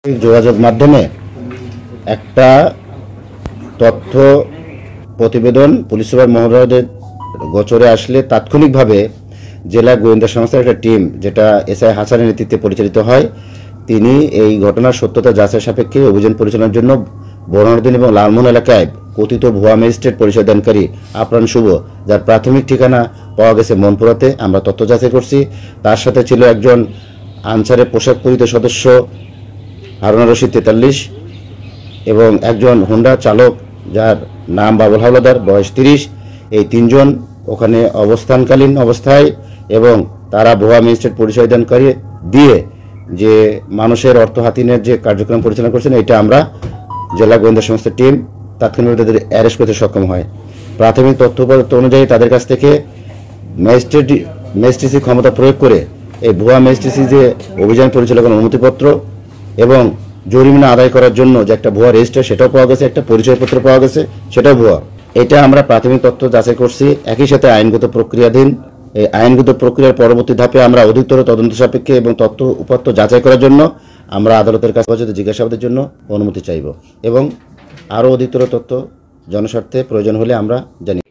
যোগাযোগ মাধ্যমে একটা তথ্য প্রতিবেদন পুলিশ সুপার মহোদয়দের গোচরে আসলে তাৎক্ষণিকভাবে জেলা গোয়েন্দা সংস্থার একটা টিম, যেটা এসআই হাসানের নেতৃত্বে পরিচালিত হয়, তিনি এই ঘটনার সত্যতা যাচাই সাপেক্ষে অভিযান পরিচালনার জন্য বর্ণাঢ্য এবং লালমোহন এলাকায় কথিত ভুয়া ম্যাজিস্ট্রেট পরিচয় দানকারী আপ্রাণ শুভ, যার প্রাথমিক ঠিকানা পাওয়া গেছে মনপুরাতে, আমরা তথ্য যাচাই করছি। তার সাথে ছিল একজন আনসারের পোশাক পরিহিত সদস্য হারুনা রশিদ 43 এবং একজন হোন্ডা চালক যার নাম বাবুল হাওলাদার, বয়স 30। এই তিনজন ওখানে অবস্থানকালীন অবস্থায় এবং তারা ভুয়া ম্যাজিস্ট্রেট পরিচয় দানকারী দিয়ে যে মানুষের অর্থ হাতিনের যে কার্যক্রম পরিচালনা করছেন, এটা আমরা জেলা গোয়েন্দা সংস্থার টিম তাৎক্ষণিকভাবে তাদের অ্যারেস্ট করতে সক্ষম হয়। প্রাথমিক তথ্যপত্র অনুযায়ী তাদের কাছ থেকে ম্যাজিস্ট্রেসি ক্ষমতা প্রয়োগ করে এই ভুয়া ম্যাজিস্ট্রেসি যে অভিযান পরিচালনার অনুমতিপত্র এবং জরিমানা আদায় করার জন্য যে একটা ভুয়া রেজিস্টার, সেটাও পাওয়া গেছে, একটা পরিচয়পত্র পাওয়া গেছে, সেটাও ভুয়া। এটা আমরা প্রাথমিক তথ্য যাচাই করছি। একই সাথে আইনগত প্রক্রিয়াধীন এই আইনগত প্রক্রিয়ার পরবর্তী ধাপে আমরা অধিকতর তদন্ত সাপেক্ষে এবং তথ্য উপাত্ত যাচাই করার জন্য আমরা আদালতের কাছে জিজ্ঞাসাবাদের জন্য অনুমতি চাইব এবং আরও অধিকতর তথ্য জনস্বার্থে প্রয়োজন হলে আমরা জানি।